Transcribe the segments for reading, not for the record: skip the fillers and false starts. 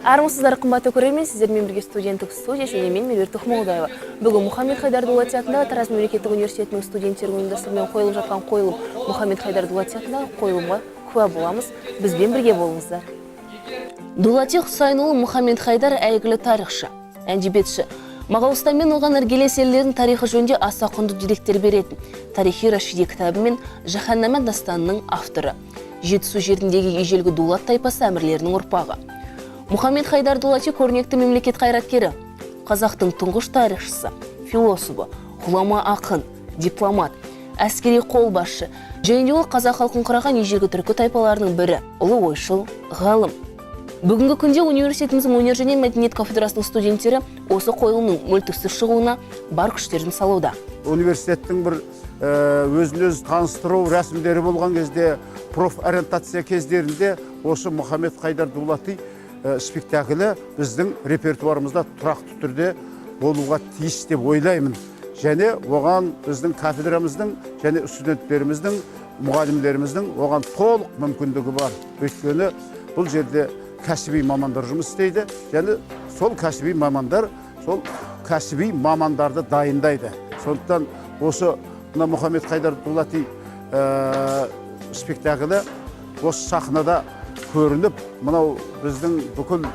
Армысыздар, қымбатты көрермен, сіздермен бірге студенттік студия және мен Меруерт Тоқмолдаева. Бүгін Мұхаммед Хайдар Дулати атындағы Тараз мемлекеттік университетінің студенттері ұйымдастыруымен қойылып жатқан қойылым Мұхаммед Хайдар Дулати атындағы қойылымға куә боламыз. Бізбен бірге болыңыздар. Дулати Хусайнұлы Мұхаммед Хайдар әйгілі тарихшы, әдебиетші. Моғолстанмен оған іргелес елдердің тарихы жөнінде аса құнды деректер беретін Тарихи Рашиди кітабы мен Жаһаннама дастанының авторы. Жетісу жеріндегі ежелгі Дулат тайпасы әмірлерінің ұрпағы. Мұхаммед Хайдар Дулати көрнекті мемлекет қайраткері, қазақтың тұңғыш тарихшысы, философы, ғұлама ақын, дипломат, әскери қолбасшы, және ол қазақ халқын құраған ежелгі түркі тайпаларының бірі, ұлы ойшыл, ғалым. Бүгінгі күнде университетіміздің өнер және мәдениет кафедрасының студенттері осы қойылымның мүлтіксіз шығуына бар күштерін салуда. Университеттің бір өзін-өз таныстыру рәсімдері болған кезде, профориентация кездерінде осы Мұхаммед Хайдар Дулати спектаклі біздің репертуарымызда тұрақты түрде болуға тиіс деп ойлаймын. Және оған біздің кафедрамыздың және студенттеріміздің, мұғалімдеріміздің оған толық мүмкіндігі бар. Өйткені бұл жерде кәсіби мамандар жұмыс істейді, және сол кәсіби мамандар сол кәсіби мамандарды дайындайды. Сондықтан осы Мұхаммед Хайдар Дулати спектаклі осы сахнада көрініп, мынау біздің бүкіл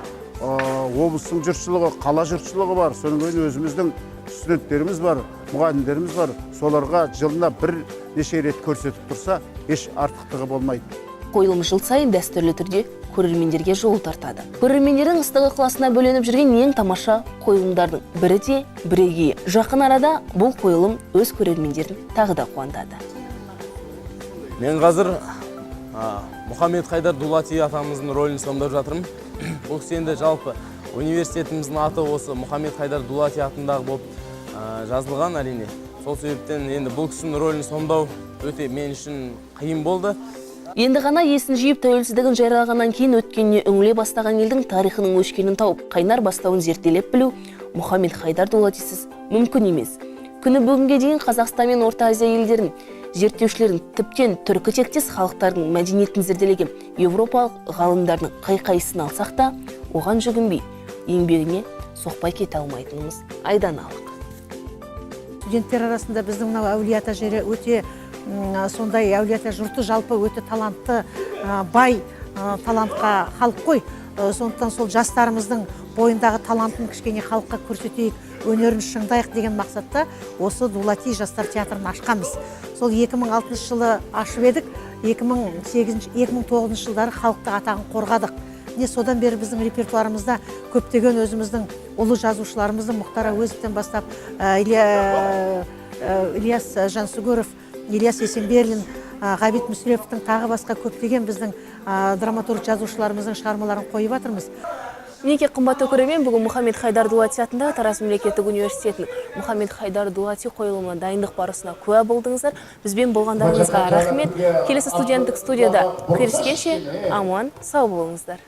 облыстың жұртшылығы, қала жұртшылығы бар, соның кейін өзіміздің студенттеріміз бар, мұғалімдеріміз бар, соларға жылына бір неше рет көрсетіп тұрса, еш артықтығы болмайды. Қойылым жыл сайын дәстүрлі түрде көрермендерге жол тартады. Көрермендердің ыстық ықыласына бөленіп жүрген ең тамаша қойылымдардың бірі де бірегейі. Жақын арада бұл қойылым өз көрермендерін тағы да қуантады. Мен қазір Мұхаммед Хайдар Дулати атамыздың рөлін сомдап жатырмын. Бұл кісі жалпы университетіміздің аты осы Мұхаммед Хайдар Дулати атындағы болып жазылған, әрине. Сол себептен енді бұл кісінің рөлін сомдау өте мен үшін қиын болды. Енді ғана есін жиып тәуелсіздігін жариялағаннан кейін өткеніне үңіле бастаған елдің тарихының өшкенін тауып, қайнар бастауын зерттелеп білу Мұхаммед Хайдар Дулатисіз мүмкін емес. Күні бүгінге дейін Қазақстан мен Орта Азия елдерін, зерттеушілерін, тіптен түркі тектес халықтардың мәдениетін зерделеген Европалық ғалымдардың қай-қайсысын алсақ та, оған жүгінбей, еңбегіне соқпай кете алмайтынымыз айдан анық. Студенттер арасында біздің мынау әулие-ата жері өте сондай, әулие-ата жұрты жалпы өте талантты, бай талантқа халық қой. Сондықтан сол жастарымыздың бойындағы талантын кішкене халыққа көрсетейік, өнерін шыңдайық деген мақсатта осы Дулати жастар театрын ашқанбыз. Сол 2006 жылы ашып едік, 2009 жылдары халықтық атағын қорғадық. Содан бері біздің репертуарымызда көптеген өзіміздің ұлы жазушыларымыздың Мұхтар Әуезовтен бастап Ильяс Жансүгіров, Ильяс Есенберлин, Ғабит Мүсіреповтің тағы басқа көптеген біздің драматург жазушыларымыздың шығармаларын қойып жатырмыз. Мінекей қымбатты көрермен, бүгін Мұхаммед Хайдар Дулати атындағы Тараз мемлекеттік университетінің Мұхаммед Хайдар Дулати қойылымына дайындық барысына куә болдыңыздар. Бізбен болғандарыңызға рахмет. Келесі студенттік студияда көріскенше аман сау болыңыздар.